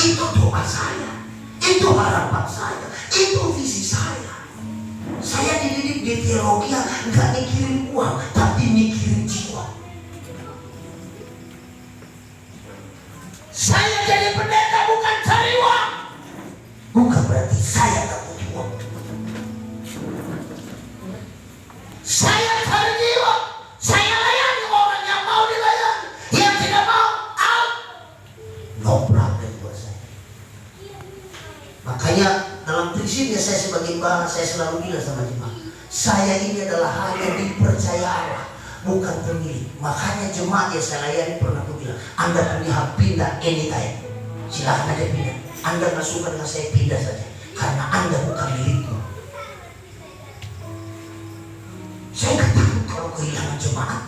Itu doa saya, itu harapan saya, itu visi saya. Saya dididik di teologi nggak mikirin uang, tapi mikirin jiwa. Saya jadi pendeta bukan cari uang. Bukan berarti saya tak butuh uang. Saya cari jiwa. Saya layani orang yang mau dilayani. Yang tidak mau, out. No problem buat saya. Makanya dalam prinsipnya saya sebagai bahan, saya selalu bilang sama jemaat, saya ini adalah hanya dipercaya Allah, bukan pemilik. Makanya jemaat yang saya layani pernah aku bilang, Anda punya hak pindah anytime, silahkan aja pindah. Anda nggak suka dengan saya, pindah saja, karena Anda bukan milikku. Saya nggak takut kalau kehilangan jemaat.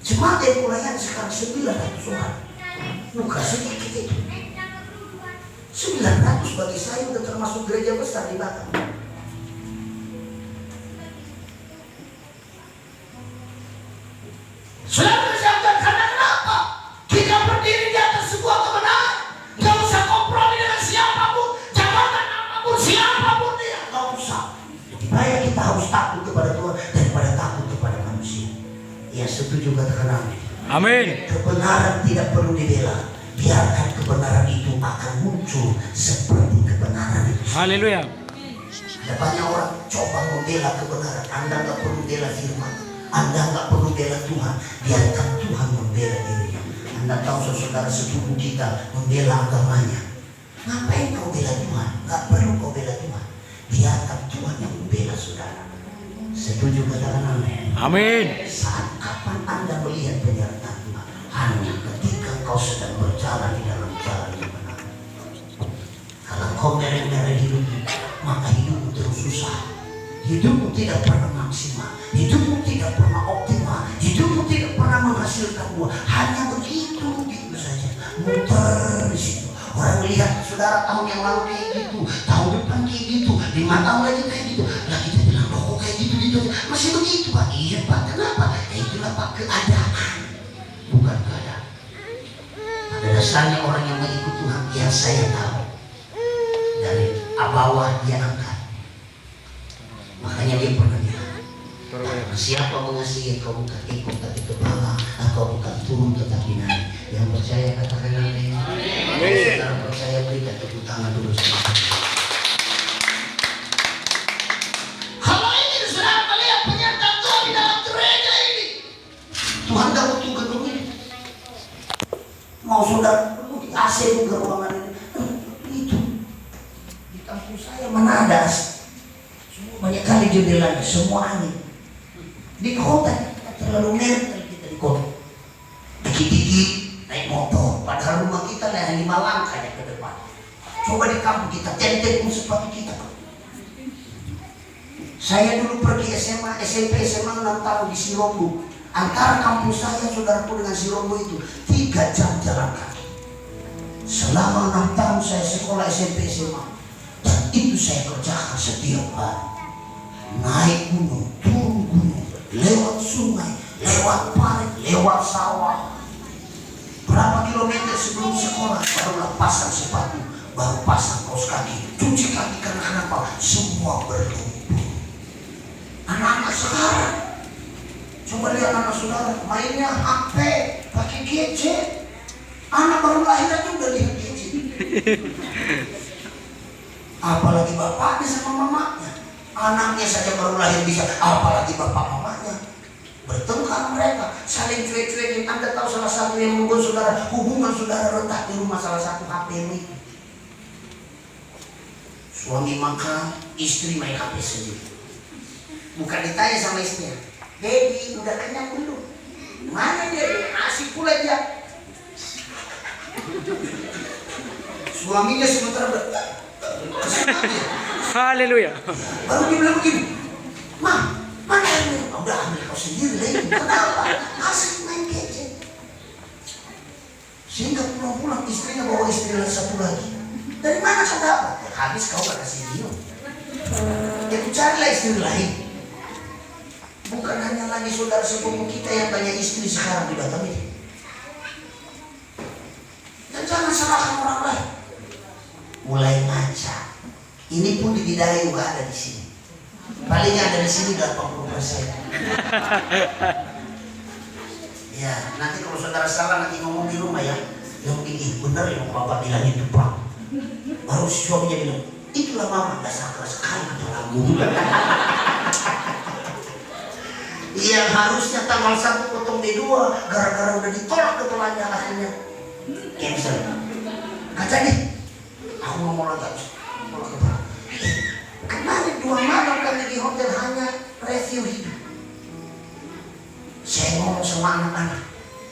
Jemaat yang kulayani sekarang 900 orang, bukan sedikit itu. 900 bagi saya udah termasuk gereja besar di Batam. Saudara bersyukur karena kenapa? Kita berdiri di atas sebuah kebenaran. Gak usah kompromi dengan siapapun, jabatan apapun, siapapun dia. Gak usah. Lebih baik kita harus takut kepada Tuhan daripada takut kepada manusia. Yang setuju katakan amin. Amin. Kebenaran tidak perlu dibela. Biarkan kebenaran itu akan muncul seperti kebenaran itu. Haleluya. Ada banyak orang coba membela kebenaran. Anda nggak perlu bela firman. Anda nggak perlu bela Tuhan. Biarkan Tuhan membela dirinya. Anda tahu saudara setubuh kita membela agamanya. Ngapain kau bela Tuhan? Nggak perlu kau bela Tuhan. Biarkan Tuhan yang membela saudara. Setuju katakan amin. Amin. Saat kapan Anda melihat penyertaan Tuhan? Hanya ketika kau sedang berjalan di dalam jalan yang benar. Kalau kau mereng-mereng hidupmu, maka hidupmu terus susah. Hidupmu tidak pernah maksimal. Hidupmu tidak pernah optimal. Hidupmu tidak pernah menghasilkan buah. Hanya begitu saja. Muter di situ. Orang melihat saudara tahun yang lalu kayak gitu, tahun depan kayak gitu, 5 tahun lagi kayak gitu. Lah kita bilang, loh kok kayak gitu-gitu aja. Masih begitu Pak. Iya Pak, kenapa? Ya itulah Pak, keadaan. Bukan keadaan. Pada dasarnya orang yang mengikut Tuhan, yang saya tahu, dari bawah dia angkat. Makanya dia pernah bilang, siapa mengasihi kau bukan ikut tapi kepala, atau bukan turun tetapi naik. Yang percaya katakan amin. Saudara percaya berikan tepuk tangan dulu. Kalau ini saudara melihat penyertaan Tuhan di dalam gereja ini, Tuhan gak butuh gedung ini. Mau saudara di AC juga ruangan ini. Itu di kampus saya mana ada banyak kali jendelanya, semua angin. Di kota terlalu mental kita di kota. Dikit-dikit naik motor, padahal rumah kita hanya 5 langkah ke depan. Coba di kampung kita tenteng sepatu kita. Saya dulu pergi SMA, SMP, SMA 6 tahun di Sirombo. Antara kampus saya saudaraku dengan Sirombo itu 3 jam jalan kaki. Selama 6 tahun saya sekolah SMP, SMA, dan itu saya kerjakan setiap hari. Naik gunung, turun gunung, lewat sungai, lewat parit, lewat sawah. Berapa kilometer sebelum sekolah baru pasang sepatu, baru pasang kaos kaki, cuci kaki. Karena kenapa? Semua berlumpur. Anak-anak sekarang, coba lihat anak saudara mainnya HP, pakai gadget. Anak baru lahir aja udah lihat gadget. Apalagi bapaknya sama mamanya. Anaknya saja baru lahir bisa, apalagi bapak mamanya. Bertengkar mereka, saling cuek-cuekin. Anda tahu salah satu yang membuat saudara, hubungan saudara retak di rumah salah satu HP itu. Suami makan, istri main HP sendiri. Bukan ditanya sama istrinya, "Baby, udah kenyang belum?" "Mana dia? Asik pula dia." Suaminya sementara haleluya. Baru dia bilang begini, "Ma, mana ini?" "Udah ambil kau sendiri lagi." "Kenapa?" "Asik main gadget." Sehingga pulang-pulang istrinya bawa istri satu lagi. "Dari mana kau dapat?" "Habis kau gak kasih minum." "Ya carilah istri lain." Bukan hanya lagi saudara sepupu kita yang banyak istri sekarang di Batam ini. Ini pun di Bidayu gak ada di sini. Paling ada di sini 80%. Ya, nanti kalau saudara salah nanti ngomong di rumah ya, yang begini benar yang bapak bilang itu Pak. Baru si suaminya bilang, itulah mama, dasar keras sekali kepalamu. Yang harusnya tanggal 1 potong D2 gara-gara udah ditolak kepalanya akhirnya cancel. Gak jadi. Aku ngomong lagi. Kemarin 2 malam kami di hotel hanya review hidup. Saya ngomong sama anak-anak,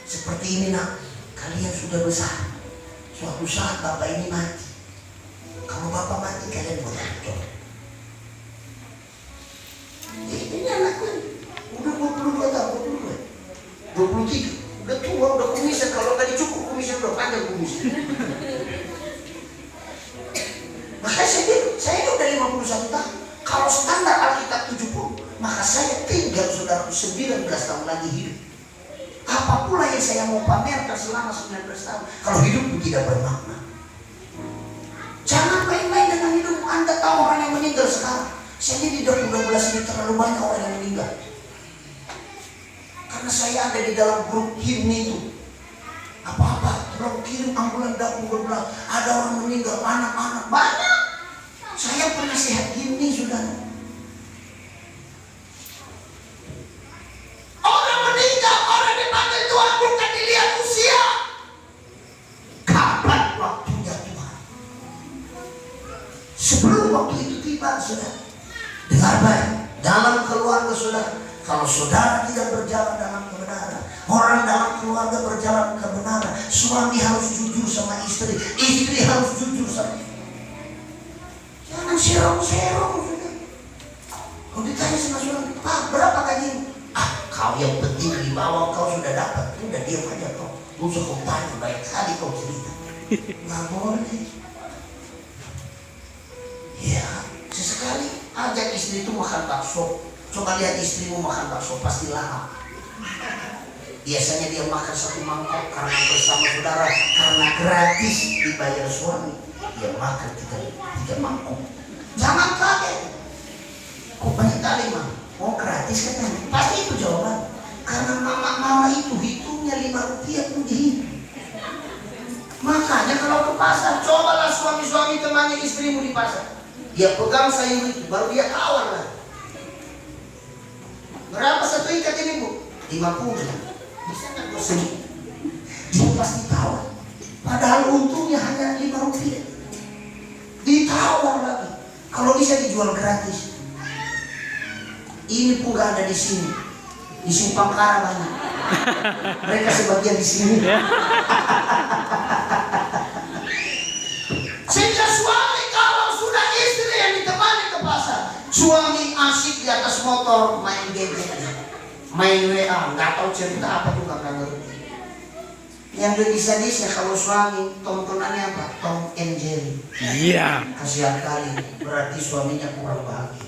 seperti ini nak, kalian sudah besar. Suatu saat bapak ini mati. Kalau bapak mati kalian boleh atur. Ini anakku udah 22 tahun, 23, udah tua, udah kumisan. Kalau tadi cukup kumisan, udah panjang kumisan. Makanya saya udah 51 tahun. Kalau standar Alkitab 70, maka saya tinggal saudara 19 tahun lagi hidup. Apa pula yang saya mau pamerkan selama 19 tahun kalau hidup tidak bermakna. Jangan main-main dengan hidup. Anda tahu orang yang meninggal sekarang. Saya di 2012 ini terlalu banyak orang yang meninggal. Karena saya ada di dalam grup himne itu. Apa-apa, tolong kirim ambulan dapur berbelah. Ada orang meninggal, anak-anak banyak. Saya penasihat himne, saudara. Orang meninggal, orang dipanggil Tuhan bukan dilihat usia. Kapan waktunya Tuhan? Sebelum waktu itu tiba, saudara. Dengar baik, dalam keluarga saudara, kalau saudara tidak berjalan dalam kebenaran, orang dalam keluarga berjalan kebenaran, suami harus jujur sama istri, istri harus jujur sama istri. Jangan serong-serong, saudara. Kalau ditanya sama suami, Pak, berapa gajimu? Kau yang penting di bawah kau sudah dapat, udah diam aja kau. Lu kau tanya, baik kali kau cerita. Nggak boleh. Ya, sesekali ajak istri itu makan bakso. Coba lihat istrimu makan bakso, pasti lahap. Biasanya dia makan 1 mangkok karena bersama saudara, karena gratis dibayar suami. Dia makan 3 mangkok. Jangan kaget. Kok banyak kali mah? Oh gratis katanya. Pasti itu jawaban. Karena mama-mama itu hitungnya 5 rupiah pun dihitung. Makanya kalau ke pasar, cobalah suami-suami temani istrimu di pasar. Dia pegang sayur itu, baru dia tawar lah. Berapa 1 ikat ini bu? 50. Bisa nggak kau sedih? Dia pasti tawar. Padahal untungnya hanya 5 rupiah. Ditawar lagi. Kalau bisa dijual gratis. Ini pun gak ada di sini. Di Simpang Kara banyak. Mereka sebagian di sini. Sehingga suami kalau sudah istri yang ditemani ke pasar, suami asik di atas motor main game, main WA, nggak tahu cerita apa tuh, nggak ngerti. Yang lebih sadisnya kalau suami tontonannya apa? Tom and Jerry. Iya. Kasihan kali, berarti suaminya kurang bahagia,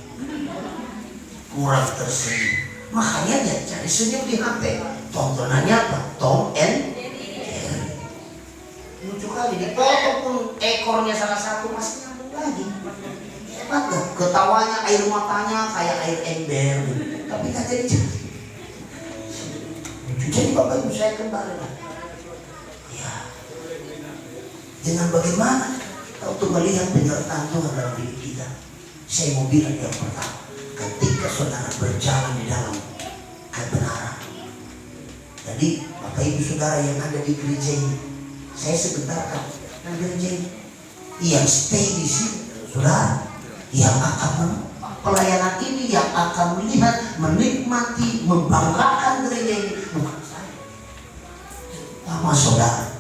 kurang tersenyum. Makanya dia cari senyum di HP. Tontonannya apa? Tom and Jerry. Lucu kali, dipotong pun ekornya salah satu masih nyambung lagi. Hebat loh, ketawanya, air matanya kayak air ember. Tapi nggak jadi. Jadi Bapak Ibu saya kembali lagi. Dengan bagaimana untuk melihat penyertaan Tuhan dalam diri kita. Saya mau bilang yang pertama, ketika saudara berjalan di dalam kebenaran. Jadi Bapak Ibu Saudara yang ada di gereja ini, saya sebentar kan gereja ini, yang stay di sini, saudara, yang akan pelayanan ini, yang akan melihat, menikmati, membanggakan gereja ini bukan saya, sama saudara.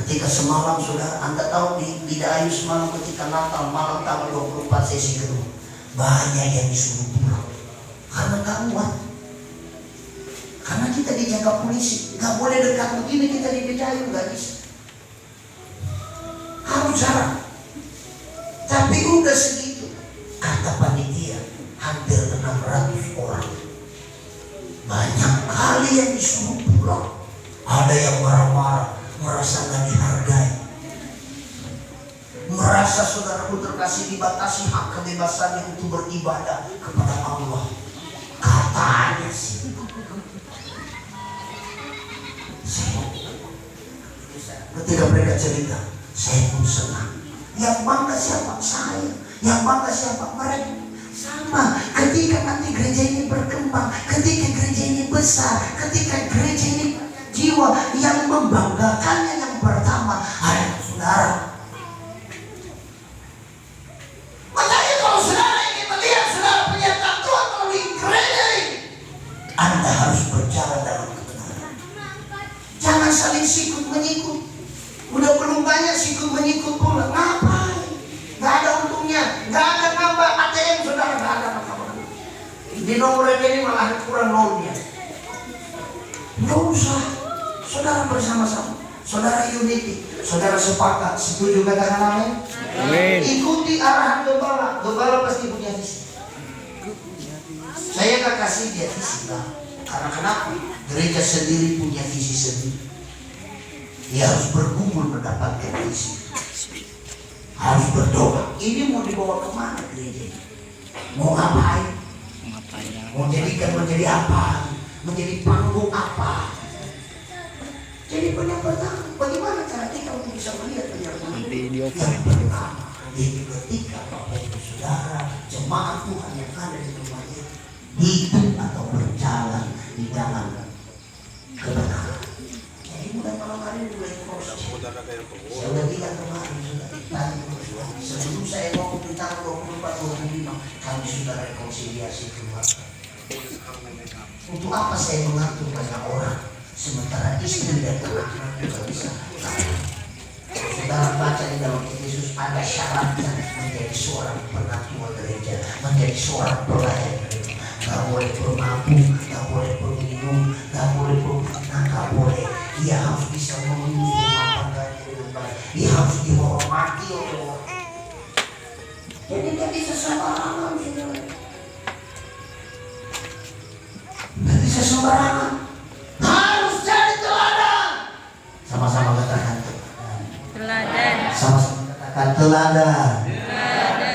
Ketika semalam saudara, Anda tahu di Bidayu semalam ketika Natal malam tanggal 24 sesi kedua, banyak yang disuruh pulang karena gak kuat. Karena kita dijaga polisi, gak boleh dekat begini kita di Bidayu, gak bisa. Harus jarak. Tapi udah segitu, kata panitia hampir 600 orang. Banyak kali yang disuruh pulang. Ada yang marah-marah, merasa gak dihargai, merasa Merasa saudaraku terkasih dibatasi hak kebebasannya untuk beribadah kepada Allah. Katanya sih. Ketika mereka cerita, saya pun senang. Yang bangga siapa? Saya. Yang bangga siapa? Mereka. Sama. Ketika nanti gereja ini berkembang, ketika gereja ini besar, ketika gereja ini jiwa yang membanggakannya yang pertama adalah saudara. Makanya kalau saudara ingin melihat saudara penyertaan Tuhan melalui gereja ini, Anda harus berjalan dalam kebenaran. Jangan saling sikut menyikut. Udah belum banyak sikut menyikut pula. Ngapain? Gak ada untungnya. Gak ada nambah ATM saudara. Gak ada apa-apa. Di nomor ini malah kurang nolnya. Gak usah. Saudara bersama-sama. Saudara unity. Saudara sepakat. Setuju katakan amin? Amin. Ikuti arahan gembala. Gembala pasti punya visi. Saya gak kasih dia visi lah. Karena kenapa? Gereja sendiri punya visi sendiri. Dia harus berkumpul mendapatkan visi. Harus berdoa. Ini mau dibawa kemana gereja? Mau ngapain? Mau jadikan menjadi apa? Menjadi panggung apa? Jadi banyak pertanyaan. Bagaimana cara kita untuk bisa melihat penyertaan? Yang pertama, yaitu ketika Bapak Ibu Saudara, jemaat Tuhan yang ada di rumah ini hidup atau berjalan di dalam kebenaran. Mulai malam hari mulai proses. Saya udah bilang kemarin sudah ditanya sebelum saya ngomong di tanggal 24-25 kami sudah rekonsiliasi keluarga. Untuk apa saya mengatur banyak orang sementara istri dan anak-anak juga bisa? Saudara baca di dalam Yesus ada syaratnya menjadi seorang penatua gereja, menjadi seorang pelayan gereja. Gak boleh bermabuk, gak boleh berminum, gak boleh berfitnah, gak boleh. Dia harus bisa memenuhi rumah tangganya dengan baik. Dia harus dihormati oleh orang. Jadi dia bisa sembarangan, saudara. Dia bisa sembarangan. Harus jadi teladan. Sama-sama katakan teladan. Sama-sama katakan teladan.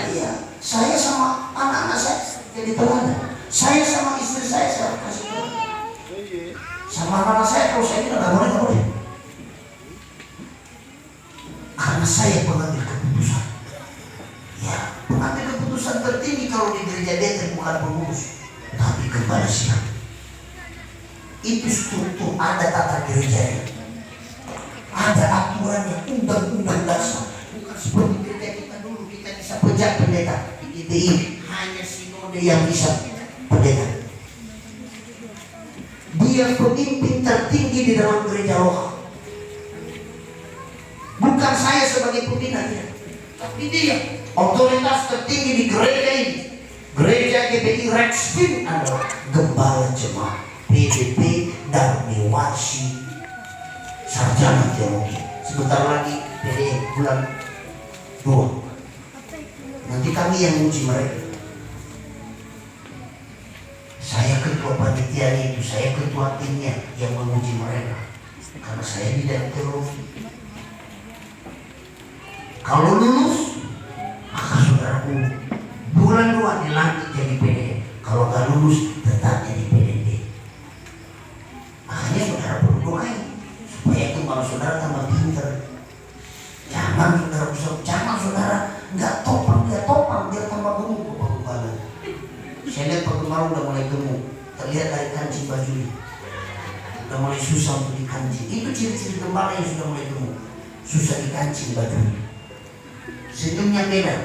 Iya. Saya sama anak-anak saya jadi teladan. Saya sama istri saya kasih teladan. Sama anak saya kalau saya tidak boleh. Karena saya pengambil keputusan. Ya, pengambil keputusan tertinggi kalau di gereja Bethel bukan pengurus, tapi gembala siap. Itu struktur, ada tata gerejanya, ada aturannya, undang-undang dasar. Bukan seperti gereja kita dulu, kita bisa pejat pendeta. Di GBI hanya sinode yang bisa pendeta. Dia pemimpin tertinggi di dalam gereja lokal. Bukan saya sebagai pembina dia, tapi dia otoritas tertinggi di gereja ini. Gereja GBI Rexpin adalah gembala jemaat PDP Darmiwasi sarjana teologi. Sebentar lagi PDP bulan 2. Nanti kami yang uji mereka. Saya ketua panitia itu, saya ketua timnya yang menguji mereka. Karena saya bidang teologi. Kalau lulus, maka saudaraku bulan 2 dilantik jadi PDP. Kalau nggak lulus, tetap jadi PDP. Makanya saudara berdoa supaya kembali saudara tambah pintar. Jangan saudara nggak topang, biar tambah gemuk kepala. Saya lihat penggemar udah mulai gemuk, terlihat dari kancing bajunya, udah mulai susah untuk dikancing. Itu ciri-ciri gembala yang sudah mulai gemuk, susah dikancing bajunya. Senyumnya beda,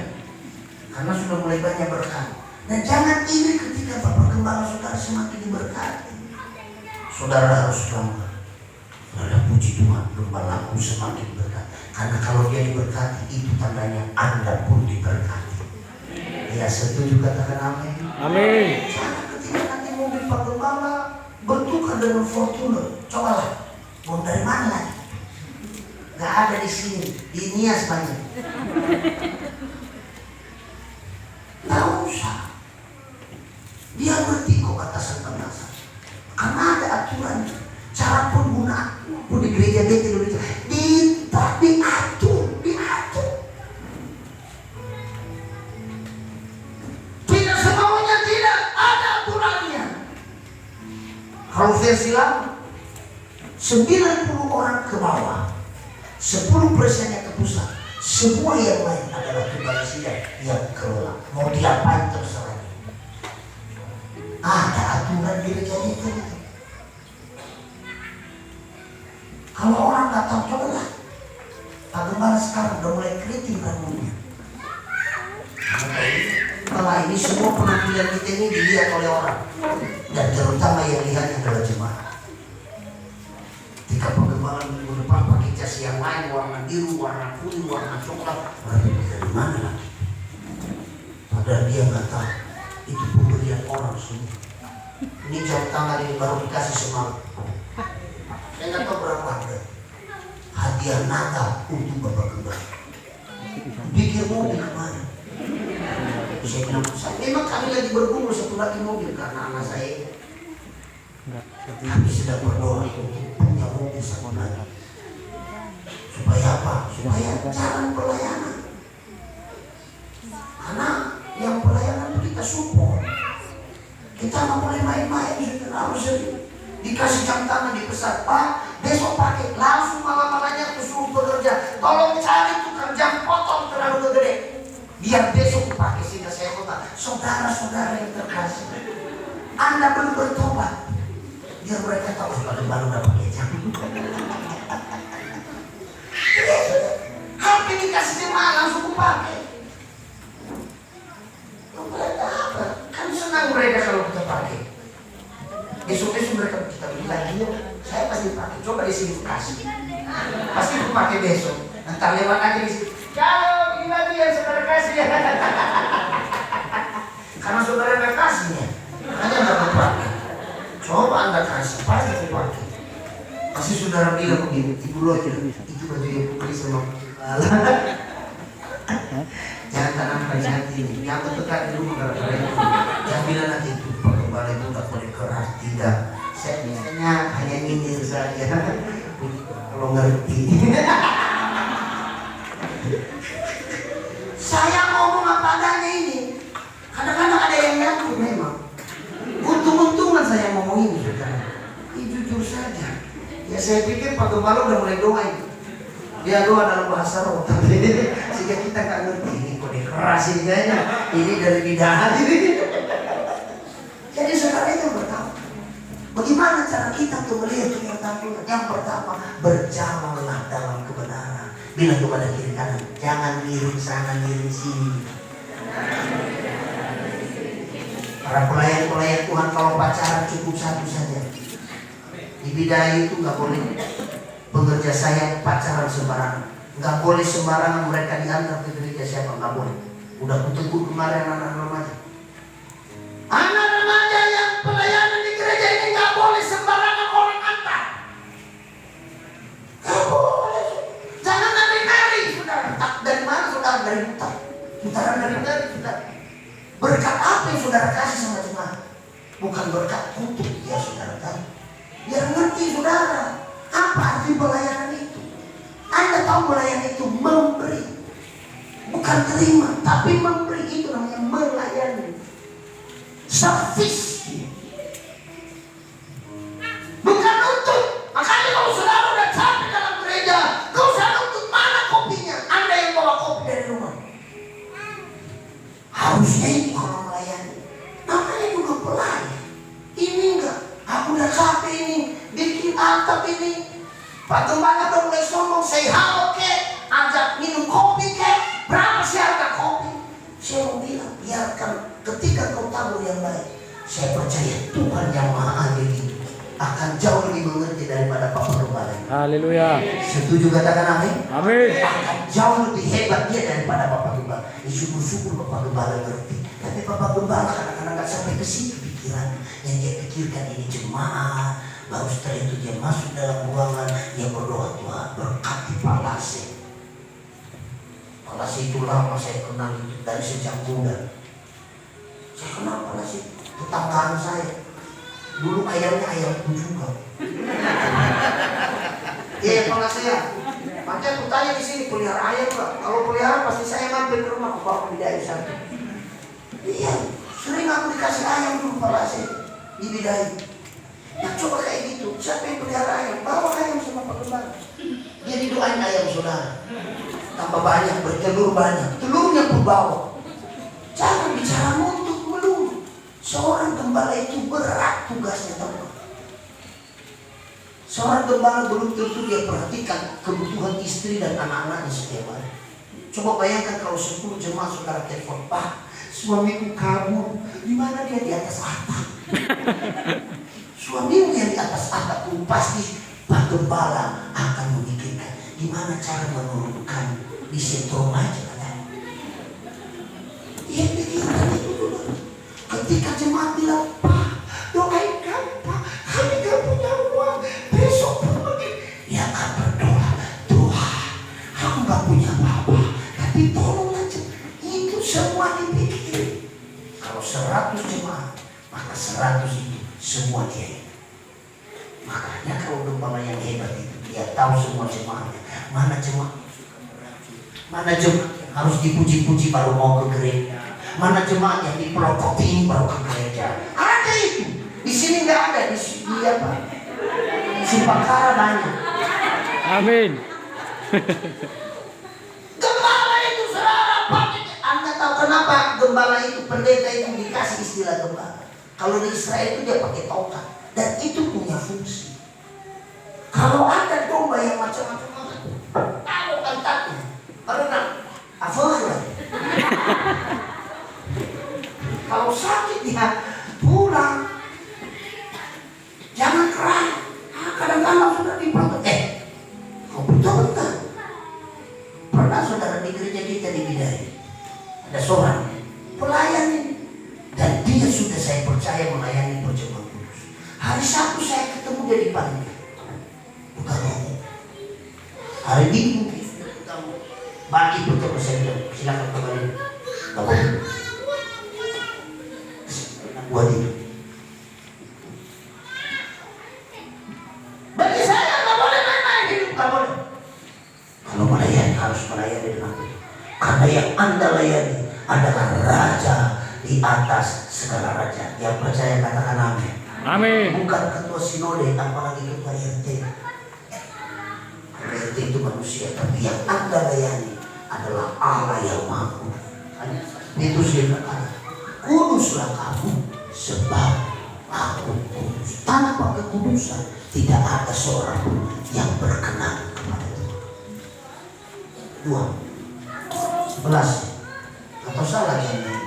karena sudah mulai banyak berkat. Dan jangan iri ketika Bapak Gembala saudara semakin diberkati. Saudara harus bangga. Saudara puji Tuhan, gembalaku semakin berkat. Karena kalau dia diberkati, itu tandanya Anda pun diberkati. Ya, setuju katakan amin. Amin. Jangan ketika nanti mobil Pak Gembala bertukar dengan Fortuner, cobalah, mau dari mana lagi? Gak ada di sini, di Nias banyak. Gak usah. Dia ngerti kok batasan-batasan. Karena ada aturan, cara penggunaan di gereja Bethel Indonesia diatur. 90 orang ke bawah, 10%-nya ke pusat. Semua yang lain adalah tugas sidang yang kelola. Mau diapain terserah. Ada aturan gereja itu. Kalau orang nggak tahu, coba lah. Pak Gembala sekarang udah mulai kritik kan ngomongnya. Malah ini semua penampilan kita ini dilihat oleh orang, dan terutama yang lihatnya adalah jemaat. Ketika Pak Gembala minggu depan pakai jas yang lain, warna biru, warna kuning, warna coklat, dari mana lagi? Padahal dia nggak tahu itu pemberian orang semua. Ini jam tangan ini baru dikasih semalam. Saya nggak tahu berapa harga. Hadiah Natal untuk Bapak Gembala. Pikir mobil kemarin. Saya bilang, memang kami lagi bergumul satu lagi mobil karena anak saya. Kami sedang berdoa untuk punya mobil satu lagi. Supaya apa? Supaya jalan pelayanan. Karena yang pelayanan itu kita support. Kita nggak boleh main-main, harus dikasih jam tangan, dipesan, Pak, besok pakai, langsung malam-malamnya aku suruh bekerja. Tolong cari tukang jam potong terlalu gede. Biar besok dipakai, sehingga saya kata, saudara-saudara yang terkasih, Anda belum bertobat. Biar mereka tahu kalau baru udah pakai jam. Hampir dikasih jemaah langsung kupakai. Mereka apa? Kan senang mereka kalau kita pakai. Besok-besok mereka kita bilang, yuk, saya pasti pakai. Coba di sini kasih. Pasti aku pakai besok. Ntar lewat aja di sini. Kalau ini lagi yang saudara kasih ya. Karena saudara nggak kasihnya, hanya nggak pakai. Coba Anda kasih, pasti aku pakai. Pasti saudara bilang begini, Ibu Loh, itu baju yang putih sama jangan tanamkan di hati ini. Yang terdekat di rumah gara-gara itu. Jangan bilang nanti itu Pak Gembala itu nggak boleh keras, tidak. Saya biasanya hanya nyindir saja. Kalau ngerti. Saya ngomong apa adanya ini. Kadang-kadang ada yang nyambut memang. Untung-untungan saya ngomong ini, saudara. Jujur saja. Ya saya pikir Pak Gembala udah mulai doa itu. Dia doa dalam bahasa roh, sehingga kita nggak ngerti ini kode keras ini kayaknya. Ini dari bidahat ini. Jadi saudara itu bertahu. Bagaimana cara kita untuk melihat kenyataan Tuhan? Yang pertama, berjalanlah dalam kebenaran. Bilang kepada kiri kanan, jangan miring sana miring sini. Para pelayan-pelayan Tuhan kalau pacaran cukup satu saja. Di bidai itu nggak boleh. Pekerja saya pacaran sembarangan, nggak boleh sembarangan mereka diantar ke gereja siapa, nggak boleh. Udah kutegur kemarin anak remaja. Anak remaja yang pelayanan di gereja ini nggak boleh sembarangan orang antar. Nggak boleh. Jangan nari-nari, saudara. Dari mana saudara? Dari hutan. Putaran nari-nari, saudara. Berkat apa yang saudara kasih sama jemaat? Bukan berkat kutuk ya saudara tahu. Biar ngerti saudara. Apa arti pelayanan itu? Anda tahu pelayanan itu memberi, bukan terima, tapi memberi itu namanya melayani. Service, bukan nuntut. Makanya kalau saudara udah capek dalam gereja, gak usah nuntut mana kopinya. Anda yang bawa kopi dari rumah. Harusnya itu kalau melayani. Namanya juga pelayan. Ini enggak. Aku udah capek ini, bikin atap ini. Pak Gembala udah mulai sombong, saya halo kek, ajak minum kopi kek, berapa sih harga kopi? Saya mau bilang, biarkan ketika kau tabur yang baik, saya percaya Tuhan yang Maha Adil itu akan jauh lebih mengerti daripada Pak Gembala. Haleluya. Setuju katakan amin? Amin. Akan jauh lebih hebat dia daripada Bapak Gembala. Syukur-syukur Bapak Gembala ngerti. Tapi Bapak Gembala kadang-kadang nggak sampai ke situ pikiran. Yang dia pikirkan ini jemaat. Baru setelah itu dia masuk dalam ruangan, dia berdoa, Tuhan berkati Palase. Palase itu lama saya kenal dari sejak muda. Saya kenal Palase, tetanggaan saya. Dulu ayamnya ayamku juga. Iya Palase ya. Makanya aku tanya di sini pelihara ayam Pak. Kalau pelihara pasti saya mampir ke rumah, aku bawa bidai satu. Iya, sering aku dikasih ayam dulu Palase di bidai. Nah coba kayak gitu, siapa yang pelihara ayam? Bawa saudara. Tambah banyak, bertelur banyak, telurnya pun bawa. Jangan bicara untuk melulu. Seorang gembala itu berat tugasnya, teman. Seorang gembala belum tentu dia perhatikan kebutuhan istri dan anak-anaknya setiap hari. Coba bayangkan kalau 10 jemaat saudara telepon, Pak, suamiku kabur. Di mana dia? Di atas atap. Suamimu yang di atas atap pun pasti Pak Gembala akan memikirkan gimana cara menurunkan di sentrum aja katanya. Dia pikirkan itu dulu. Ketika jemaat bilang, Pak, doain kami, Pak, kami gak punya uang, besok pun begini. Dia akan berdoa, Tuhan, aku gak punya apa-apa, tapi tolong aja. Itu semua dipikir. Kalau 100 jemaat, maka 100 itu semua dia. Makanya kalau gembala yang hebat itu, dia tahu semua jemaatnya. Mana jemaat yang suka beracun, mana jemaat yang harus dipuji-puji baru mau ke gereja, mana jemaat yang dipelototin baru ke gereja. Ada itu. Di sini nggak ada, di apa? Sipakara banyak. Amin. Gembala itu saudara, Anda tahu kenapa gembala itu, pendeta itu dikasih istilah gembala? Kalau di Israel itu dia pakai tongkat dan itu punya fungsi. Kalau ada domba yang macam-macam, tahu kantaknya, karena apa? Kalau sakit ya pulang, jangan keras. Kadang-kadang sudah dipotong. Kau betul-betul. Pernah saudara di gereja kita di Bidai, ada seorang pelayan ini, dan dia sudah saya percaya melayani perjamuan kudus. Hari Sabtu saya ketemu dia di panitia, bukan ngomong. Hari Minggu bagi bertemu saya bilang, silakan kembali. Gak boleh. Buat itu. Bagi saya gak boleh main-main hidup, gak boleh. Kalau melayani harus melayani dengan itu. Karena yang Anda layani adalah raja di atas segala raja. Yang percaya katakan amin. Amin. Bukan ketua sinode, apalagi ketua RT. RT itu manusia, tapi yang Anda layani adalah Allah yang Maha Kuasa. Itu dia berkata, kuduslah kamu sebab aku kudus. Tanpa kekudusan tidak ada seorang yang berkenan kepada Tuhan. 2:11. Atau salah jangan?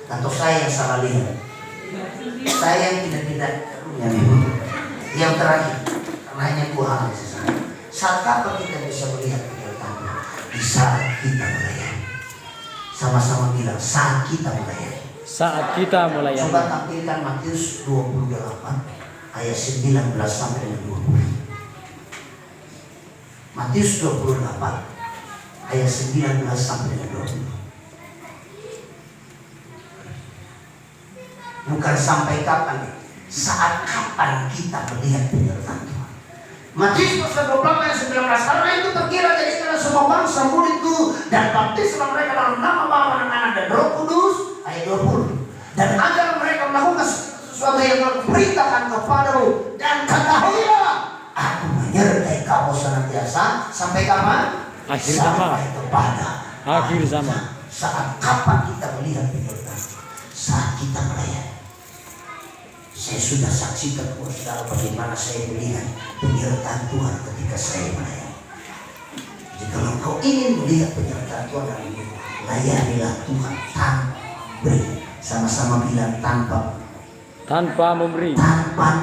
Atau saya yang salah lihat? Saya yang tidak yang terakhir, karena hanya 2 hal yang saya. Saat kapan kita bisa melihat kenyataannya? Di saat kita melayani. Sama-sama bilang, saat kita melayani. Saat kita melayani. Coba tampilkan Matius 28 ayat 19 sampai 20. Matius 28 ayat 19 sampai 20. Bukan sampai kapan, saat kapan kita melihat penyertaan Tuhan. Matius 28 ayat 19. Karena itu pergilah jadikanlah semua bangsa muridku dan baptislah mereka dalam nama Bapa dan Anak dan Roh Kudus. Ayat 20. Dan ajar mereka melakukan sesuatu yang aku perintahkan kepadamu, dan ketahuilah aku menyertai kamu senantiasa sampai kapan? Akhir zaman. Sampai kepada Akhir zaman. Saat kapan kita melihat penyertaan? Saat kita melayani. Saya sudah saksikan buat saudara bagaimana saya melihat penyertaan Tuhan ketika saya melayani. Jadi kalau engkau ingin melihat penyertaan Tuhan dalam hidup, layanilah Tuhan tanpa beri. Sama-sama bilang tanpa memberi, tanpa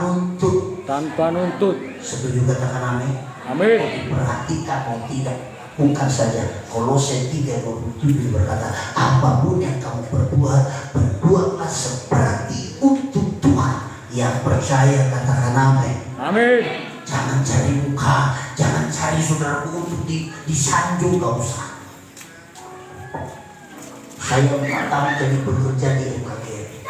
nuntut. Setuju katakan amin. Amin. Perhatikan mau tidak, bukan saja. Kolose 3:27 berkata, apapun yang kamu berbuatlah seperti untuk Tuhan yang percaya, katakan amin. Amin. Jangan cari muka, jangan cari saudaraku untuk disanjung, gak usah. Saya 4 tahun jadi bekerja di MKGR.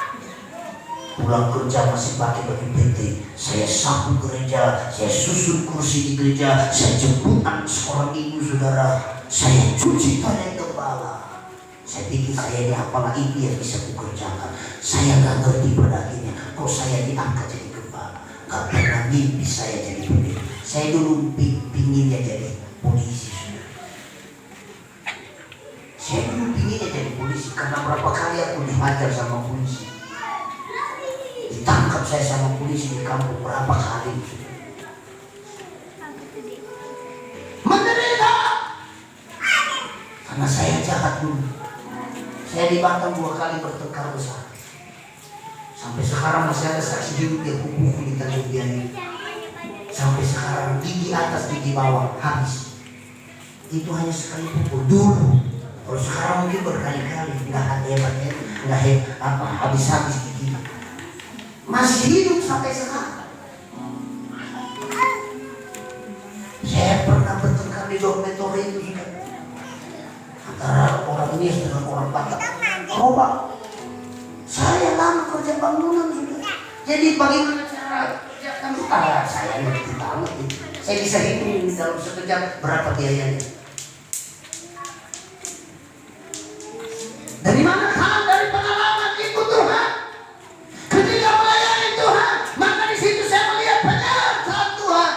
Pulang kerja masih pakai baju PT. Saya sapu gereja, saya susun kursi di gereja, saya jemput anak sekolah minggu saudara. Saya cuci toilet gembala. Saya pikir saya ini apalah ini yang bisa kukerjakan. Saya gak ngerti pada akhirnya kok saya diangkat jadi gembala. Gak pernah mimpi saya jadi pendeta. Saya dulu pikir pinginnya jadi polisi. Saya dulu pinginnya jadi polisi karena berapa kali aku dihajar sama polisi. Ditangkap saya sama polisi di kampung berapa kali. Menderita karena saya jahat dulu. Saya di Batam 2 kali bertengkar besar. Sampai sekarang masih ada saksi hidup yang kuku di Tanjung Biani. Sampai sekarang gigi atas gigi bawah habis. Itu hanya sekali pukul dulu. Kalau sekarang mungkin berkali-kali. Nggak hebatnya, nggak habis-habis gigi. Masih hidup sampai sekarang. Saya pernah bertengkar di dormitory itu juga. Antara orang ini dengan orang Batak. Coba. Saya lama kerja bangunan juga. Jadi bagaimana cara kerjakan? Saya ngerti banget itu. Saya bisa hitung dalam sekejap berapa biayanya. Dari mana kan? Dari pengalaman itu Tuhan. Ketika melayani Tuhan, maka di situ saya melihat penyertaan Tuhan.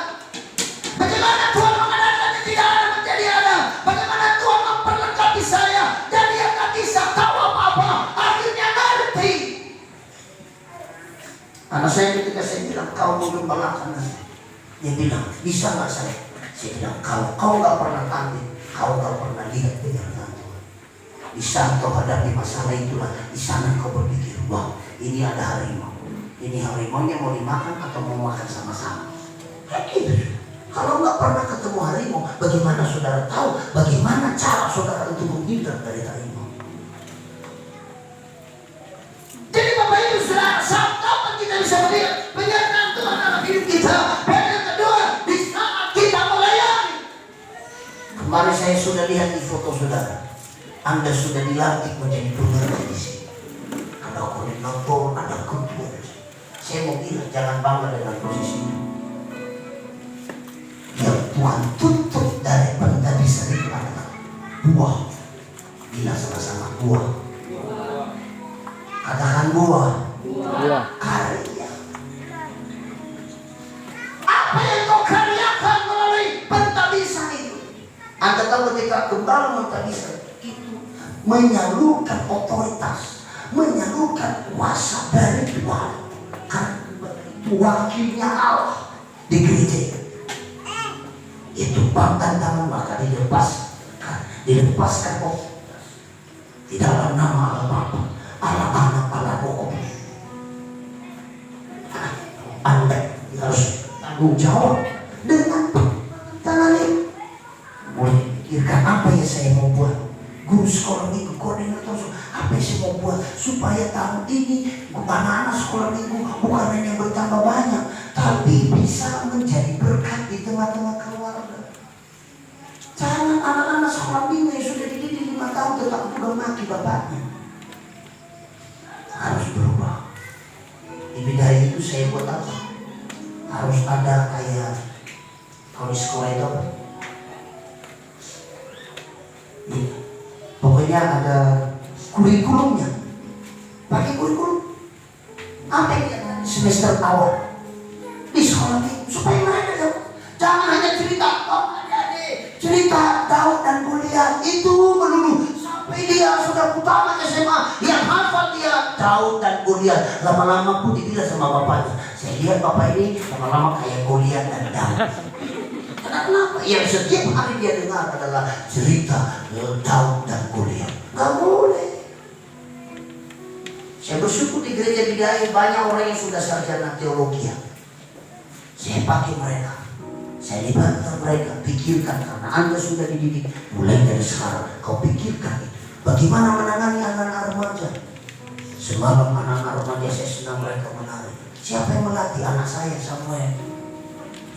Bagaimana Tuhan mengadakan yang tidak ada menjadi ada. Bagaimana Tuhan memperlengkapi saya. Dari yang gak bisa tahu apa-apa, akhirnya ngerti. Karena saya ketika saya bilang kau mau gembalakan, dia bilang bisa gak saya? Saya bilang kau gak pernah tampil, kau gak pernah lihat penyertaan Tuhan. Di saat kau hadapi masalah itulah, di sana kau berpikir, wah ini ada harimau. Ini harimaunya mau dimakan atau mau makan sama-sama. Gitu. Kalau nggak pernah ketemu harimau, bagaimana saudara tahu bagaimana cara saudara untuk menghindar dari harimau? Jadi Bapak Ibu saudara, saat kapan kita bisa melihat penyertaan Tuhan dalam hidup kita? Yang kedua, di saat kita melayani. Kemarin saya sudah lihat di foto saudara, Anda sudah dilantik menjadi pengerja di sini. Ada koordinator, ada ketua. Saya mau bilang jangan bangga dengan posisi itu. Yang Tuhan tutup dari benda bisa adalah buah. Bila sama-sama buah. Katakan buah. Buah. Karya. Apa yang kau karyakan melalui pentabisan itu? Anda tahu ketika gembala pentabisan itu menyalurkan otoritas, menyalurkan kuasa dari Tuhan. Karena itu wakilnya Allah di gereja. Itu pangkat tangan maka dilepaskan otoritas di dalam nama Allah Bapa, Allah Anak, Allah Roh Kudus. Anda harus tanggung jawab dengan tangan ini. Mulai pikirkan apa yang saya mau buat. Guru sekolah minggu, koordinator, apa yang saya mau buat supaya tahun ini anak-anak sekolah minggu bukan hanya bertambah banyak, tapi bisa menjadi berkat di tengah-tengah keluarga. Jangan anak-anak sekolah minggu yang sudah dididik 5 tahun tetap udah maki bapaknya. Harus berubah. Di bidang itu saya buat apa? Harus ada kayak kalau di sekolah itu apa? Iya. Pokoknya ada kurikulumnya. Pakai kurikulum. Apa yang semester awal di sekolah ini supaya mereka tahu. Jangan hanya cerita cerita Daud dan Goliat itu melulu sampai dia sudah utama SMA yang hafal dia Daud dan Goliat. Lama-lama pun dibilang sama bapaknya, saya lihat bapak ini lama-lama kayak Goliat dan Daud. Kenapa? Yang setiap hari dia dengar adalah cerita Daud dan Goliat. Gak boleh. Saya bersyukur di gereja Bidai banyak orang yang sudah sarjana teologi. Saya pakai mereka. Saya libatkan mereka, pikirkan karena Anda sudah dididik. Mulai dari sekarang kau pikirkan bagaimana menangani anak-anak remaja. Semalam anak-anak remaja saya senang mereka menari. Siapa yang melatih anak saya Samuel?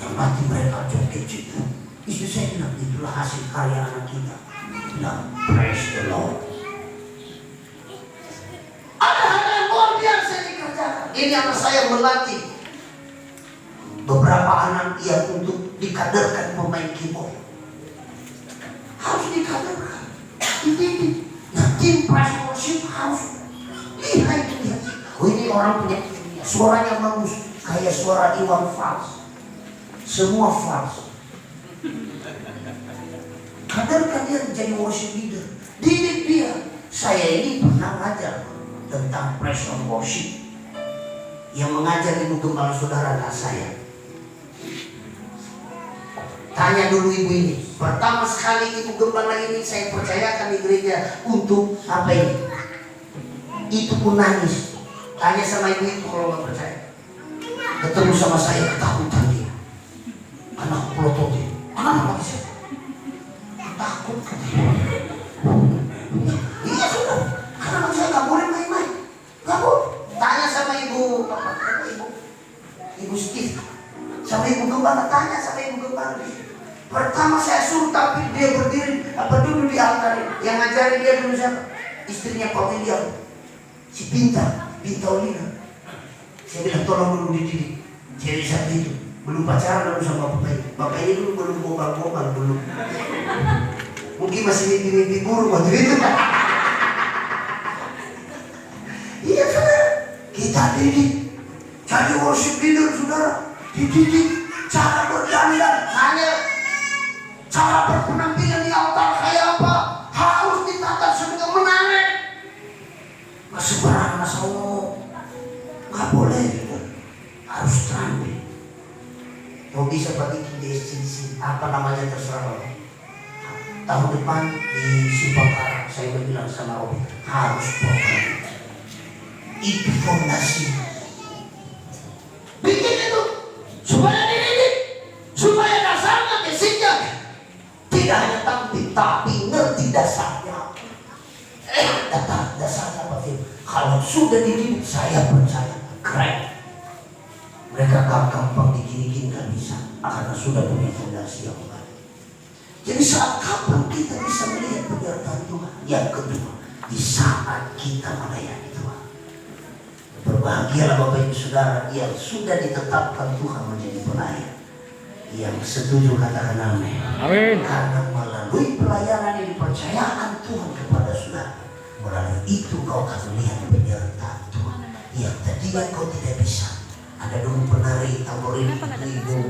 Yang melatih mereka joget itu. Istri saya bilang itulah hasil karya anak kita. Bilang praise the Lord. Ada hal yang luar biasa dikerjakan. Ini anak saya melatih beberapa anak yang untuk dikaderkan pemain keyboard. Harus dikaderkan. Nah, tim praise worship harus lihat itu lihat. Oh ini orang punya suaranya bagus kayak suara Iwan Fals. Semua Fals. Kadarkan dia menjadi worship leader. Didik dia. Saya ini pernah ngajar tentang praise and worship. Yang mengajar ibu gembala saudara adalah saya. Tanya dulu ibu ini. Pertama sekali ibu gembala ini saya percayakan di gereja untuk apa ini? Itu pun nangis. Tanya sama ibu itu kalau nggak percaya. Ketemu sama saya ketakutan dia. Karena aku pelototin. Kenapa bisa? Takut kan dia. Iya sudah. Karena saya nggak boleh main-main. Nggak boleh. Tanya sama ibu Steve. Sama ibu gembala, tanya sama ibu gembala. Pertama saya suruh tapi dia berdiri dulu di altar. Yang ngajarin dia dulu siapa? Istrinya Pak William. Si Pinta Olina. Saya bilang tolong dulu dididik. Cewek satu itu belum pacaran dulu sama bapak ini dulu belum gombal belum. Mungkin masih mimpi-mimpi buruk waktu itu. Iya saudara, kita didik. Jadi worship leader saudara, dididik cara berdandan, hanya cara berpenampilan di altar kayak apa, harus ditata sedemikian menarik. Nggak sembarangan asal ngomong, nggak boleh gitu. Harus terampil. Mau bisa bagi di SCDC, apa namanya terserah. Tahun depan di Sipakara saya bilang sama Robi harus program itu fondasi. Bikin itu supaya dididik, supaya dasarnya basicnya tidak hanya tampil tapi ngerti dasarnya. Dasarnya apa sih? Kalau sudah dididik saya percaya keren. Mereka gampang diginiin nggak bisa karena sudah punya fondasi yang baik. Jadi saat kapan kita bisa melihat penyertaan Tuhan? Yang kedua, di saat kita melayani Tuhan. Berbahagialah Bapak Ibu Saudara yang sudah ditetapkan Tuhan menjadi pelayan. Yang setuju katakan amin. Amin. Karena melalui pelayanan yang dipercayakan Tuhan kepada saudara, melalui itu kau akan melihat penyertaan Tuhan. Yang tadinya kau tidak bisa. Ada dulu penari tamborin ibu,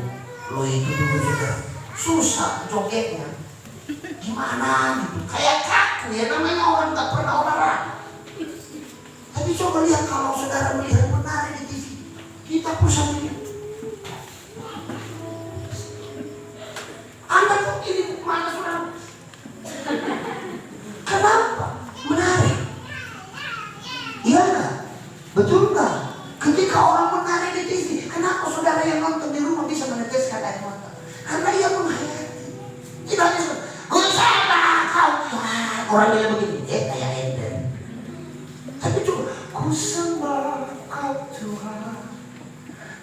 lo itu dulu juga susah jogetnya. Gimana gitu? Kayak kaku ya, namanya orang tak pernah olahraga. Tapi coba lihat kalau saudara melihat penari di TV, kita pusat ini. Anda kok ini mana saudara? Kenapa? Menarik. Iya nggak? Betul nggak? Ketika orang menari di TV, kenapa saudara yang nonton di rumah bisa meneteskan air mata? Karena ia menghayati. Tidak hanya kusembah kau Tuhan. Orang bilang begini, kayak Eden. Tapi coba, kusembah kau Tuhan,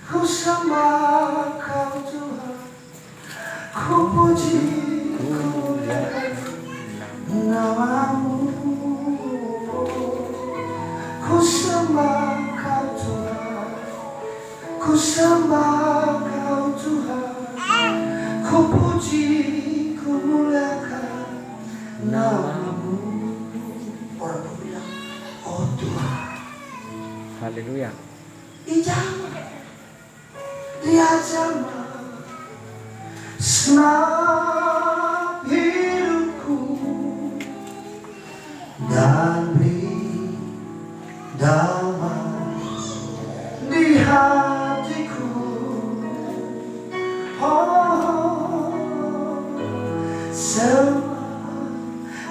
kusembah kau Tuhan, ku puji, ku muliakan namamu, kusembah kau Tuhan, kusembah kau Tuhan, ku puji, ku muliakan namamu. Orang tuh bilang, oh Tuhan. Haleluya. Di zaman senang hidupku dan beri damai di hatiku. Oh, semua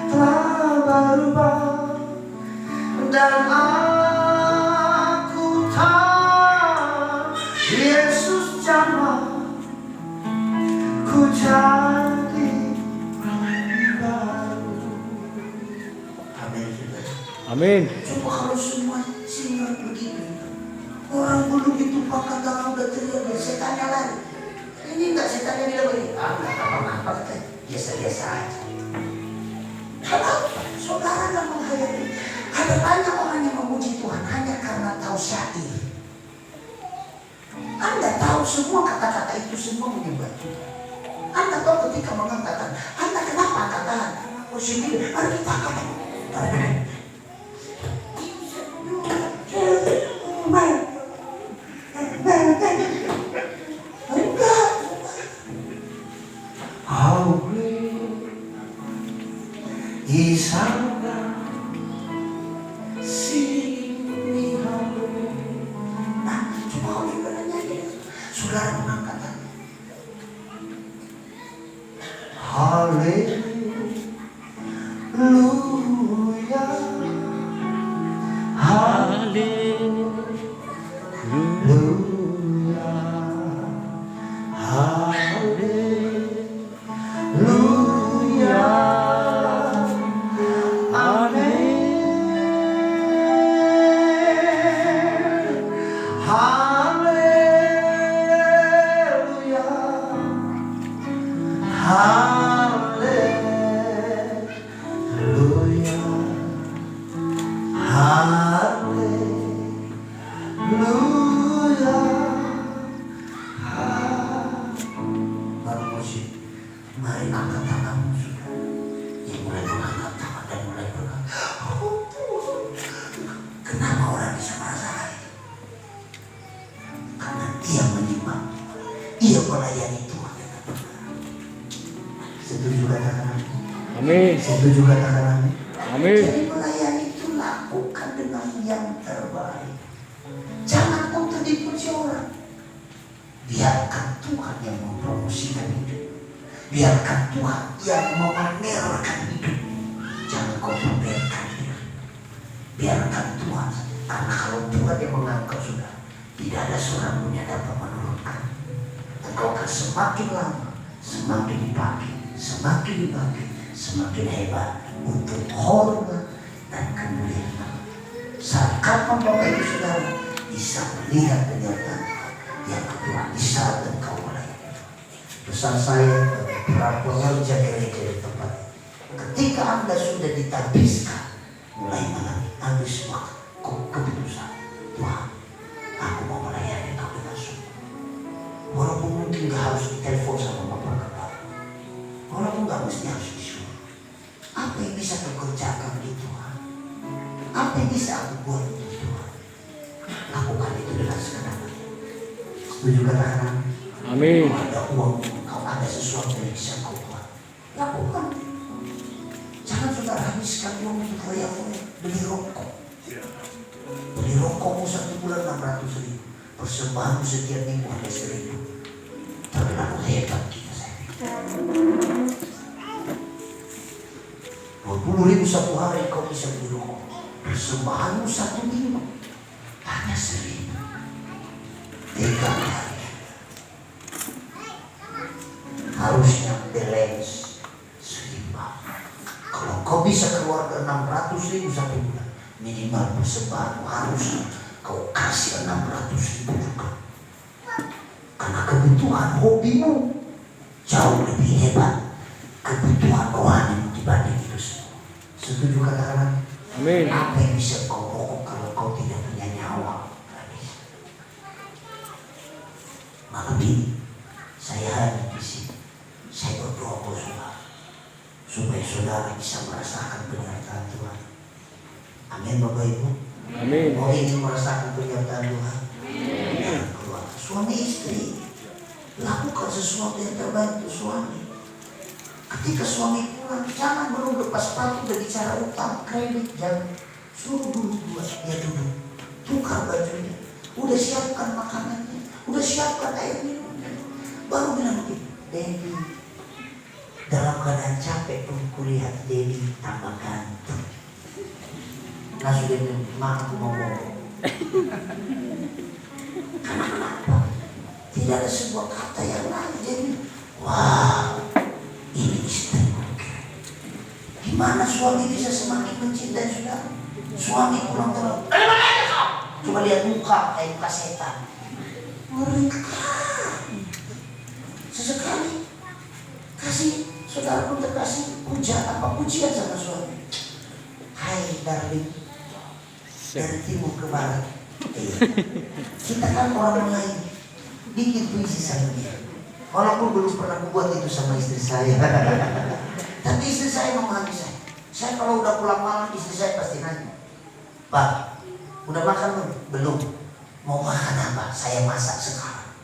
telah berubah dan aku tahu Yesus jamah ku jadi baru. Amin. Amin. Coba kalau semua singa begitu, orang belum ditumpahkan tangan udah teriak, setannya lari. Ini enggak, setannya bilang begini, enggak apa-apa katanya, biasa-biasa aja. Kenapa? Saudara enggak menghayati. Ada banyak orang yang memuji Tuhan hanya karena tahu syair. Anda tahu semua kata-kata itu semua menyembah Tuhan. Anda tahu ketika mengatakan, Anda kenapa katakan? Oh sendiri, ada kita kata. Bisakah sini halu. Nah, cuma saudara nyanyi, saudara mengangkat tangan. Haleluya, haleluya, haleluya, amin. Haleluya, haleluya, haleluya. Baru musik, mari angkat tanganmu sudah. Dia mulai mengangkat tangan dan mulai berkata, oh Tuhan, kenapa orang bisa merasakan itu? Karena dia menyimak, dia melayani Tuhan dengan benar. Setuju katakan amin? Amin. Setuju katakan amin? Amin. Jadi melayani itu lakukan dengan yang terbaik. Jangan kau terdipuji orang. Biarkan Tuhan yang mempromosikan hidup. Biarkan Tuhan yang memamerkan hidup. Jangan kau pamerkan hidup. Biarkan Tuhan. Karena kalau Tuhan yang mengangkat sudah, tidak ada seorang pun yang dapat menurunkan. Engkau akan semakin lama, semakin dipakai, semakin hebat untuk hormat dan kemuliaan. Saat kapan Bapak Ibu Saudara bisa melihat kenyataan yang kedua di saat engkau melayani. Pesan saya para pengerja gereja di tempat ini, ketika Anda sudah ditabiskan mulai mengambil semua keputusan, Tuhan, aku mau melayani Kau dengan sungguh. Walaupun mungkin gak harus ditelepon sama Bapak Kepala, walaupun gak mesti harus disuruh. Apa yang bisa Kau kerjakan di Tuhan? Apa yang bisa aku buat di Tuhan? Lakukan itu dengan segenap hati. Setuju katakan? Amin. Kalau ada uang, kalau ada sesuatu yang bisa kau buat, lakukan. Jangan saudara habiskan uang untuk foya-foya, beli rokok. Beli rokokmu 1 bulan 600.000, persembahanmu setiap minggu ada 1.000. Terlalu hebat kita, saya pikir. 20.000 satu hari kau bisa beli rokok. Persembahanmu 1 minggu hanya 1.000. 3 hari. Harusnya balance seimbang. Kalau kau bisa keluarkan 600.000 satu bulan, minimal persembahan harus kau kasih 600.000 juga. Karena kebutuhan hobimu jauh lebih hebat kebutuhan rohanimu dibanding itu semua. Setuju katakan? Amin. Apa yang bisa kau rokok kalau kau tidak punya nyawa? Tidak bisa. Malam ini saya hadir di sini. Saya berdoa buat saudara, supaya saudara bisa merasakan penyertaan Tuhan. Amin Bapak Ibu. Amin. Mau ingin merasakan penyertaan Tuhan? Amin. Keluarga, suami istri, lakukan sesuatu yang terbaik untuk suami. Ketika suami pulang, jangan menunggu pas pagi udah bicara utang, kredit, jangan. Suruh dulu buat dia duduk, tukar bajunya, udah siapkan makanannya, udah siapkan air minumnya, baru bilang begini, Debbie, dalam keadaan capek pun kulihat Debbie tambah ganteng. Langsung dia bilang, "Ma, aku mau bohong." Karena kenapa? Tidak ada sebuah kata yang lain. Jadi, wah, ini istriku. Gimana suami bisa semakin mencintai saudara? Suami pulang terlalu, "Dari mana aja kau?" Coba lihat muka kayak muka setan. Mereka sesekali kasih saudara pun terkasih pujian sama suami. Hai darling, dari timur ke barat. Kita kan orang lain, bikin puisi sama dia. Walaupun belum pernah buat itu sama istri saya. Tapi istri saya memahami saya. Saya kalau udah pulang malam, istri saya pasti nanya, "Pak, udah makan belum?" "Belum." "Mau makan apa? Saya masak sekarang."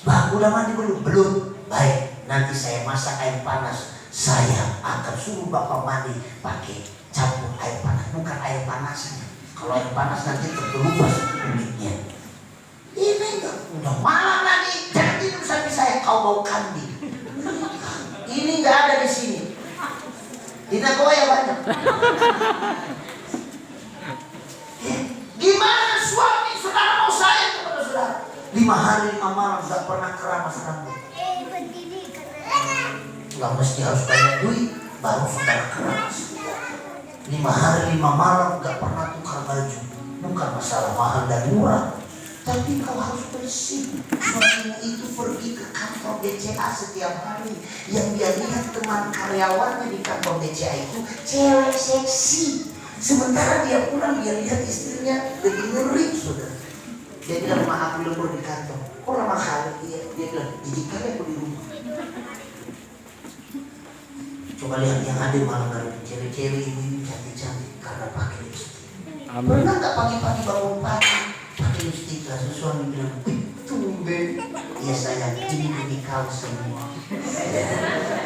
"Pak, udah mandi belum?" "Belum." "Baik, nanti saya masak air panas saya akan suruh bapak mandi pakai campur air panas, bukan air panasnya. Kalau air panas nanti terkelupas kulitnya. Ini udah malam lagi, jangan tidur sampai saya kau bau kambing. Ini nggak ada di sini. Di Nagoya banyak. Gimana suami saudara mau sayang kepada saudara? 5 hari 5 malam gak pernah keramas rambut. Gak mesti harus banyak duit baru saudara keramas. 5 hari 5 malam gak pernah tukar baju. Bukan masalah mahal dan murah, tapi kau harus bersih. Suamimu itu pergi ke kantor BCA setiap hari. Yang dia lihat teman karyawannya di kantor BCA itu cewek seksi. Sementara dia pulang dia lihat istrinya lebih ngeri, saudara. Dia bilang, maaf lembur di kantor. Kok lama kali? Dia bilang, jadi kali aku di rumah. Coba lihat yang ada malam hari cewek-cewek ini cantik-cantik karena pakai lipstick. Amin. Pernah nggak pagi-pagi bangun pagi pakai lipstick? Langsung suami bilang, tumben. Iya sayang, ini demi kau semua.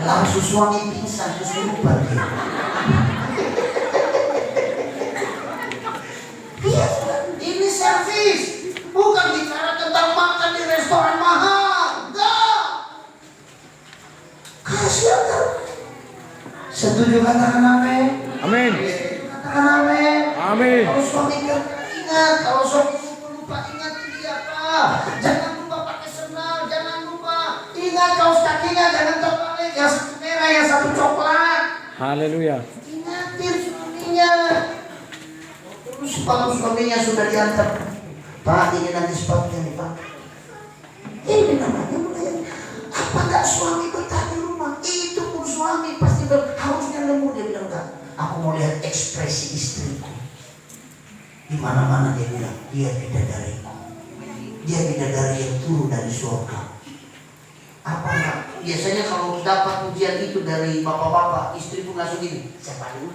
Langsung suami pingsan terus lupa dia. Iya, ini servis, bukan bicara tentang makan di restoran mahal. Enggak. Kasihan kan? Setuju katakan amin? Amin. Katakan amin. Amin. Kalau suami ingat, kalau suami lupa ingat ini apa? Jangan lupa pakai sendal, jangan lupa ingat kaos kakinya jangan terbalik, yang satu merah, yang satu coklat. Haleluya. Ingatin suaminya. Terus kalau suaminya sudah diantar, Pak ini nanti sepatunya nih Pak. Ini namanya melayani. Apa enggak suami betah di rumah? Itu pun suami pasti harusnya lembut. Dia bilang enggak. Aku mau lihat ekspresi istriku. Di mana-mana dia bilang dia bidadariku. Dia bidadari yang turun dari surga. Apa enggak? Biasanya kalau dapat pujian itu dari bapak-bapak, istri pun langsung gini. Siapa dulu?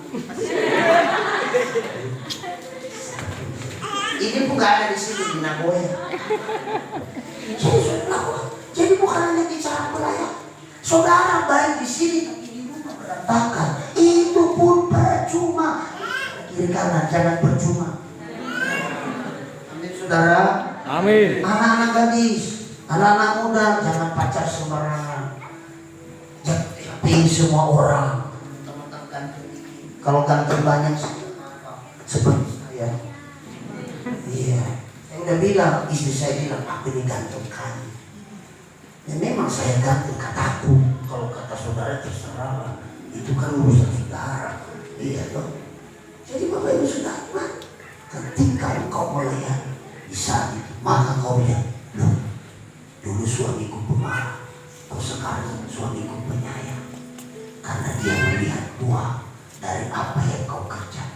Ini pun gak ada di sini di Nagoya. Jadi bukan hanya bicara melayani. Saudara baik di sini tapi di rumah berantakan. Itu pun percuma. Kiri kanan jangan percuma. Amin saudara. Amin. Anak-anak gadis, anak-anak muda jangan pacar sembarangan. Jangan semua orang. Teman-teman ganteng. Kalau ganteng banyak seperti saya. Iya, saya udah bilang, istri saya bilang, aku ini ganteng kali. Ya memang saya ganteng kataku. Kalau kata saudara terserah, itu kan urusan saudara. Iya toh. Jadi Bapak Ibu saudara, ketika engkau melayani di saat itu, maka kau lihat, loh, dulu suamiku pemarah, kok sekarang suamiku penyayang. Karena dia melihat buah dari apa yang kau kerjakan.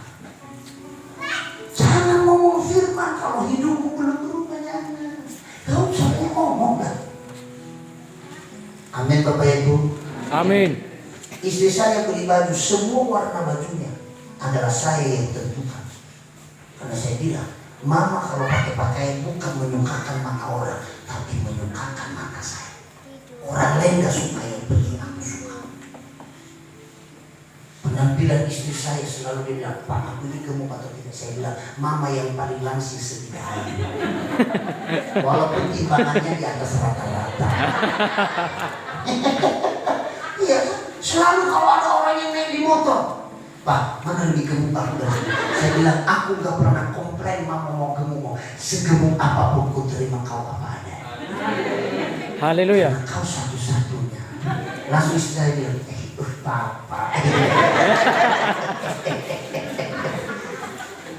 Jangan ngomong firman kalau hidupmu belum berubah, jangan. Kau usah ngomong kan. Amin Bapak Ibu. Amin. Istri saya beli baju, semua warna bajunya adalah saya yang tentukan. Karena saya bilang, Mama kalau pakai pakaian bukan menyukakan mata orang, tapi menyukakan mata saya. Orang lain gak suka yang penting aku suka. Penampilan istri saya selalu dia bilang, Pak aku ini gemuk atau tidak? Saya bilang, Mama yang paling langsing setiap hari. Walaupun timbangannya di atas rata-rata. Iya, selalu kalau ada orang yang naik di motor, Pak, mana lebih gemuk aku dari? Saya bilang, aku gak pernah komplain Mama mau gemuk. Segemuk apapun ku terima kau apa ada. Haleluya. Kau satu-satunya. Langsung istri saya bilang, Papa.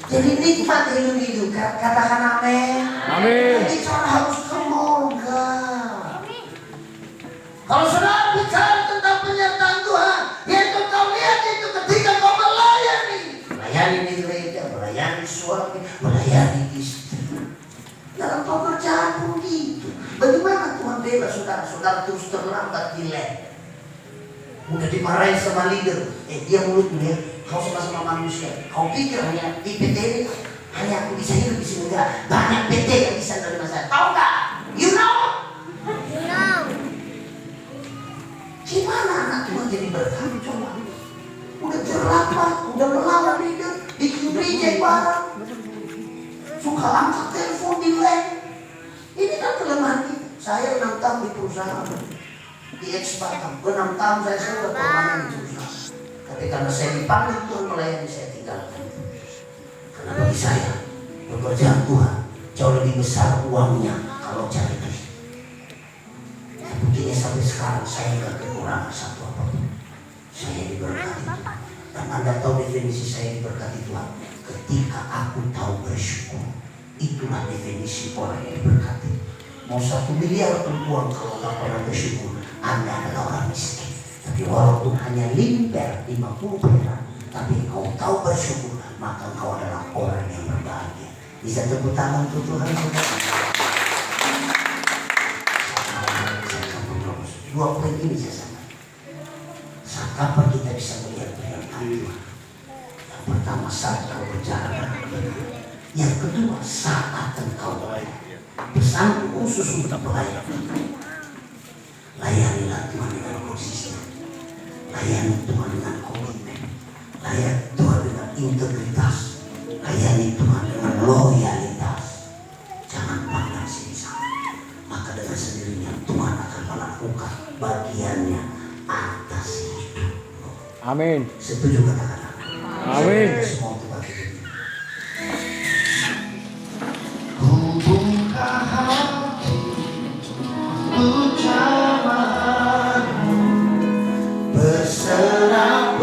Jadi nikmat hidup itu. Katakan amin. Amin. Jadi cara harus ke surga. Kalau saudara bicara tentang penyertaan Tuhan, yaitu kau lihat itu ketika kau melayani. Melayani di gereja, melayani suami, melayani istri. Dalam pekerjaan pun gitu. Bagaimana Tuhan bela saudara-saudara terus terlambat di lab? Udah dimarahin sama leader, dia mulut dia, kau sama-sama manusia. Kau pikir hanya di PT ini, hanya aku bisa hidup di sini enggak? Banyak PT yang bisa menerima saya. Tahu nggak? You know? Gimana anak Tuhan menjadi berkat. Coba. Udah terlambat, udah melawan leader, bikin reject barang. Suka angkat telepon di lab. Ini kan kelemahan kita. Saya 6 tahun di perusahaan. Di Batam. 6 tahun saya sudah permanen di perusahaan. Tapi karena saya dipanggil Tuhan melayani, saya tinggalkan. Karena bagi saya, pekerjaan Tuhan jauh lebih besar uangnya kalau cari Kristus. Buktinya sampai sekarang saya nggak kekurangan satu apapun. Saya diberkati. Dan Anda tahu definisi saya diberkati Tuhan. Ketika aku tahu bersyukur, itulah definisi orang yang diberkati. Mau 1 miliar pun uang kalau nggak pernah bersyukur, Anda adalah orang miskin. Tapi walaupun hanya limber 50 perak, tapi kau tahu bersyukur, maka kau adalah orang yang berbahagia. Bisa tepuk tangan untuk Tuhan. Dua poin ini saya sampaikan. Saat kapan kita bisa melihat pernyataan Tuhan? Yang pertama, saat kau berjalan dengan benar. Yang kedua, saat engkau melayani. Pesan khusus untuk melayani. Layanilah Tuhan dengan konsisten. Layani Tuhan dengan komitmen. Layani Tuhan dengan integritas. Layani Tuhan dengan loyalitas. Jangan pandang sini sana. Maka dengan sendirinya Tuhan akan melakukan bagiannya atas hidup. Amin. Setuju katakan? Amin. Semua untuk bagi ini. Ku buka hati untuk jamahanmu, berserah